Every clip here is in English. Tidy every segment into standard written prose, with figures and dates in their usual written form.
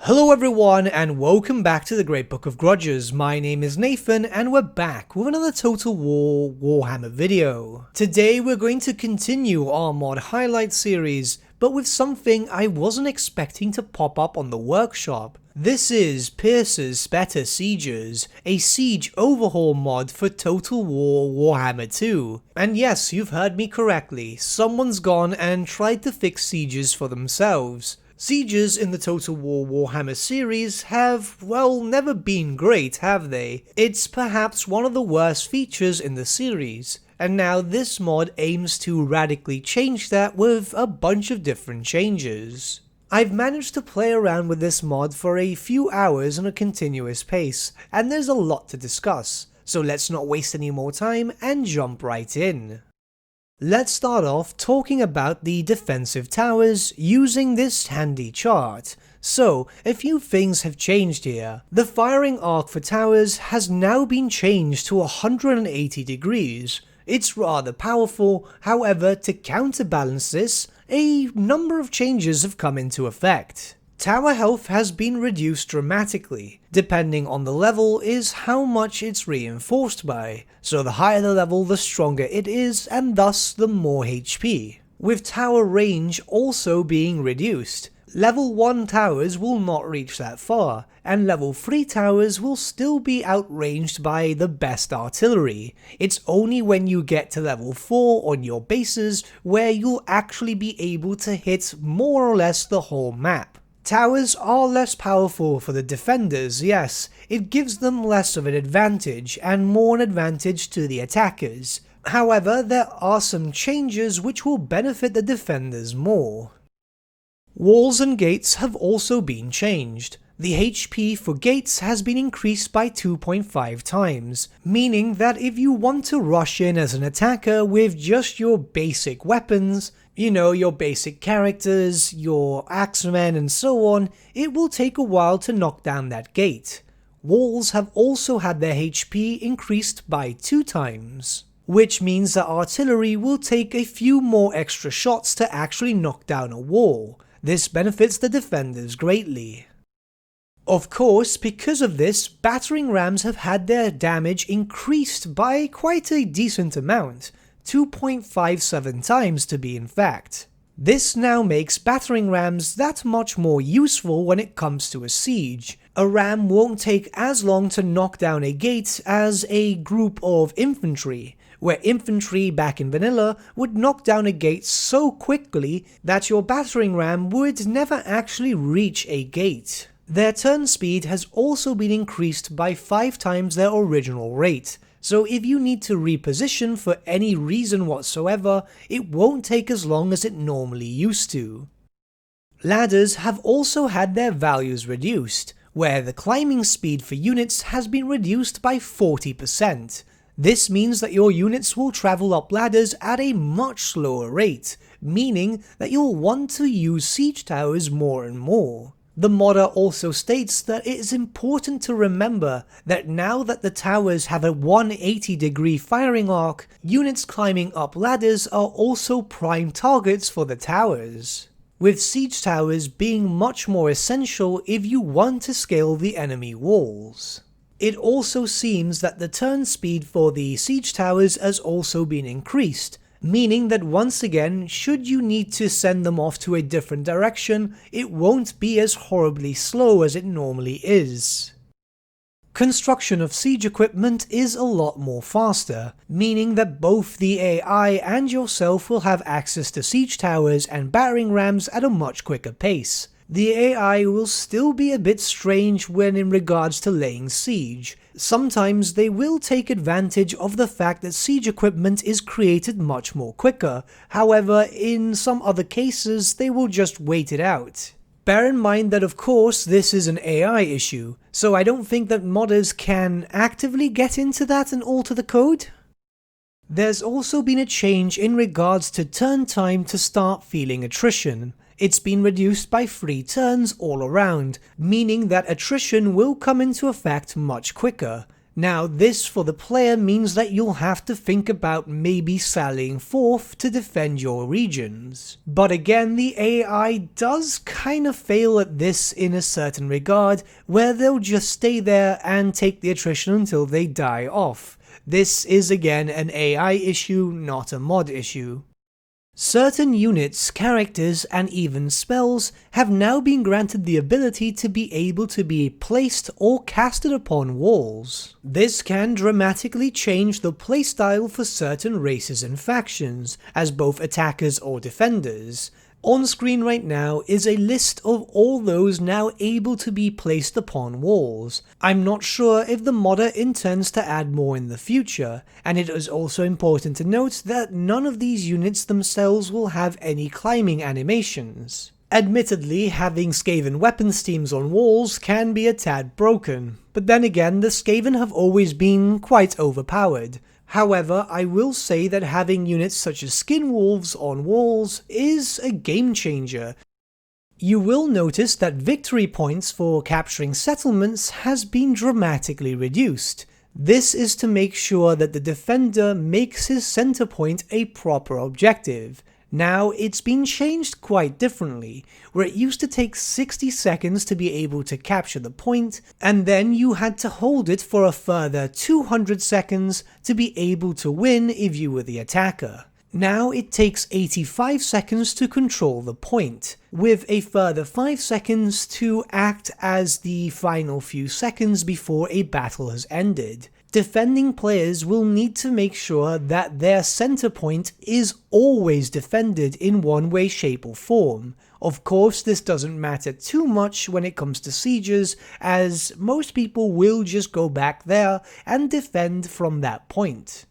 Hello everyone and welcome back to the Great Book of Grudges. My name is Nathan and we're back with another Total War Warhammer video. Today we're going to continue our mod highlight series, but with something I wasn't expecting to pop up on the workshop. This is Pierce's Better Sieges, a siege overhaul mod for Total War Warhammer 2. And yes, you've heard me correctly, someone's gone and tried to fix sieges for themselves. Sieges in the Total War Warhammer series have, well, never been great, have they? It's perhaps one of the worst features in the series, and now this mod aims to radically change that with a bunch of different changes. I've managed to play around with this mod for a few hours on a continuous pace, and there's a lot to discuss, so let's not waste any more time and jump right in. Let's start off talking about the defensive towers using this handy chart. So, a few things have changed here. The firing arc for towers has now been changed to 180 degrees. It's rather powerful, however, to counterbalance this, a number of changes have come into effect. Tower health has been reduced dramatically. Depending on the level is how much it's reinforced by, so the higher the level the stronger it is and thus the more HP. With tower range also being reduced. Level 1 towers will not reach that far, and level 3 towers will still be outranged by the best artillery. It's only when you get to level 4 on your bases where you'll actually be able to hit more or less the whole map. Towers are less powerful for the defenders, yes, it gives them less of an advantage and more an advantage to the attackers. However, there are some changes which will benefit the defenders more. Walls and gates have also been changed. The HP for gates has been increased by 2.5 times, meaning that if you want to rush in as an attacker with just your basic weapons, you know, your basic characters, your axemen and so on, it will take a while to knock down that gate. Walls have also had their HP increased by 2 times, which means that artillery will take a few more extra shots to actually knock down a wall. This benefits the defenders greatly. Of course, because of this, battering rams have had their damage increased by quite a decent amount, 2.57 times to be in fact. This now makes battering rams that much more useful when it comes to a siege. A ram won't take as long to knock down a gate as a group of infantry, where infantry back in vanilla would knock down a gate so quickly that your battering ram would never actually reach a gate. Their turn speed has also been increased by 5 times their original rate, so if you need to reposition for any reason whatsoever, it won't take as long as it normally used to. Ladders have also had their values reduced, where the climbing speed for units has been reduced by 40%. This means that your units will travel up ladders at a much slower rate, meaning that you'll want to use siege towers more and more. The modder also states that it is important to remember that now that the towers have a 180 degree firing arc, units climbing up ladders are also prime targets for the towers, with siege towers being much more essential if you want to scale the enemy walls. It also seems that the turn speed for the siege towers has also been increased, meaning that once again, should you need to send them off to a different direction, it won't be as horribly slow as it normally is. Construction of siege equipment is a lot more faster, meaning that both the AI and yourself will have access to siege towers and battering rams at a much quicker pace. The AI will still be a bit strange when in regards to laying siege. Sometimes they will take advantage of the fact that siege equipment is created much more quicker, however in some other cases they will just wait it out. Bear in mind that of course this is an AI issue, so I don't think that modders can actively get into that and alter the code. There's also been a change in regards to turn time to start feeling attrition. It's been reduced by 3 turns all around, meaning that attrition will come into effect much quicker. Now this for the player means that you'll have to think about maybe sallying forth to defend your regions. But again, the AI does kind of fail at this in a certain regard, where they'll just stay there and take the attrition until they die off. This is again an AI issue, not a mod issue. Certain units, characters, and even spells have now been granted the ability to be able to be placed or casted upon walls. This can dramatically change the playstyle for certain races and factions, as both attackers or defenders. On screen right now is a list of all those now able to be placed upon walls. I'm not sure if the modder intends to add more in the future, and it is also important to note that none of these units themselves will have any climbing animations. Admittedly, having Skaven weapons teams on walls can be a tad broken, but then again the Skaven have always been quite overpowered. However, I will say that having units such as skin wolves on walls is a game changer. You will notice that victory points for capturing settlements has been dramatically reduced. This is to make sure that the defender makes his center point a proper objective. Now, it's been changed quite differently, where it used to take 60 seconds to be able to capture the point, and then you had to hold it for a further 200 seconds to be able to win if you were the attacker. Now it takes 85 seconds to control the point, with a further 5 seconds to act as the final few seconds before a battle has ended. Defending players will need to make sure that their center point is always defended in one way, shape or form. Of course, this doesn't matter too much when it comes to sieges, as most people will just go back there and defend from that point.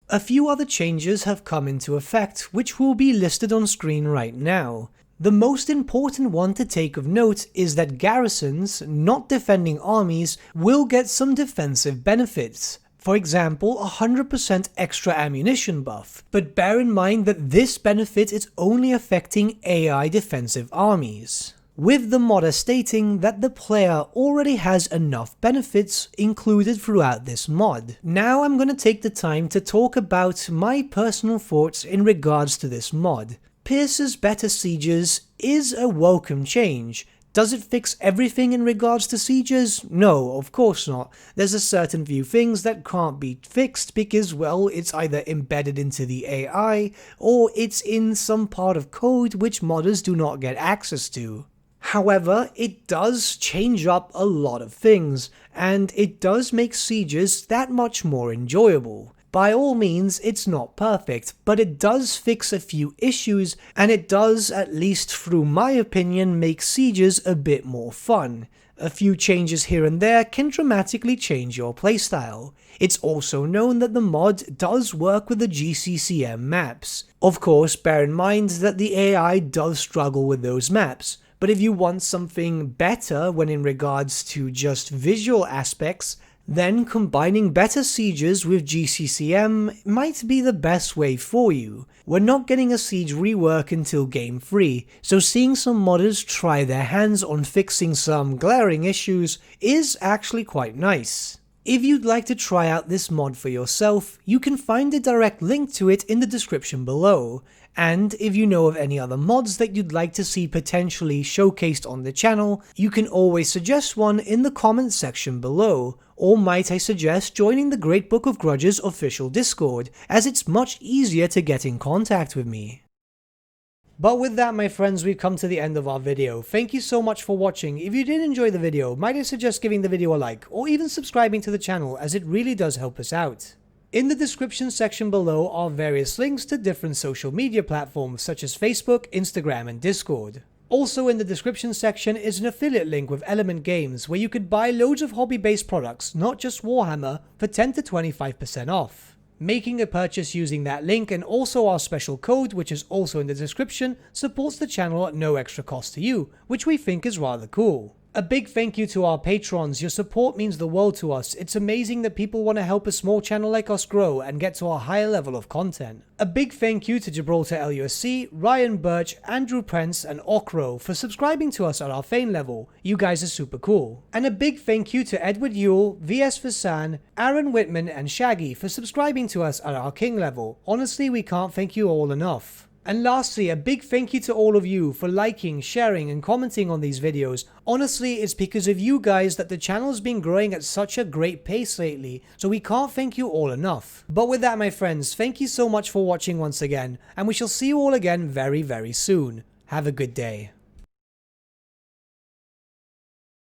A few other changes have come into effect, which will be listed on screen right now. The most important one to take of note is that garrisons, not defending armies, will get some defensive benefits. For example, 100% extra ammunition buff, but bear in mind that this benefit is only affecting AI defensive armies, with the modder stating that the player already has enough benefits included throughout this mod. Now I'm going to take the time to talk about my personal thoughts in regards to this mod. Pierce's better sieges is a welcome change. Does it fix everything in regards to sieges? No, of course not. There's a certain few things that can't be fixed because, well, it's either embedded into the AI or it's in some part of code which modders do not get access to. However, it does change up a lot of things, and it does make sieges that much more enjoyable. By all means, it's not perfect, but it does fix a few issues, and it does, at least through my opinion, make sieges a bit more fun. A few changes here and there can dramatically change your playstyle. It's also known that the mod does work with the GCCM maps. Of course, bear in mind that the AI does struggle with those maps, but if you want something better when in regards to just visual aspects, then combining better sieges with GCCM might be the best way for you. We're not getting a siege rework until Game 3, so seeing some modders try their hands on fixing some glaring issues is actually quite nice. If you'd like to try out this mod for yourself, you can find a direct link to it in the description below. And if you know of any other mods that you'd like to see potentially showcased on the channel, you can always suggest one in the comments section below, or might I suggest joining the Great Book of Grudges official Discord, as it's much easier to get in contact with me. But with that, my friends, we've come to the end of our video. Thank you so much for watching. If you did enjoy the video, might I suggest giving the video a like, or even subscribing to the channel, as it really does help us out. In the description section below are various links to different social media platforms such as Facebook, Instagram, and Discord. Also in the description section is an affiliate link with Element Games where you could buy loads of hobby-based products, not just Warhammer, for 10 to 25% off. Making a purchase using that link and also our special code, which is also in the description, supports the channel at no extra cost to you, which we think is rather cool. A big thank you to our patrons. Your support means the world to us. It's amazing that people want to help a small channel like us grow and get to a higher level of content. A big thank you to Gibraltar LUSC, Ryan Bertsche, Andrew Prince, and Okro for subscribing to us at our Fane level. You guys are super cool. And a big thank you to Edward Yule, VS Vasan, Aaron Whitman, and Shaggy for subscribing to us at our King level. Honestly, we can't thank you all enough. And lastly, a big thank you to all of you for liking, sharing, and commenting on these videos. Honestly, it's because of you guys that the channel's been growing at such a great pace lately, so we can't thank you all enough. But with that, my friends, thank you so much for watching once again, and we shall see you all again very, very soon. Have a good day.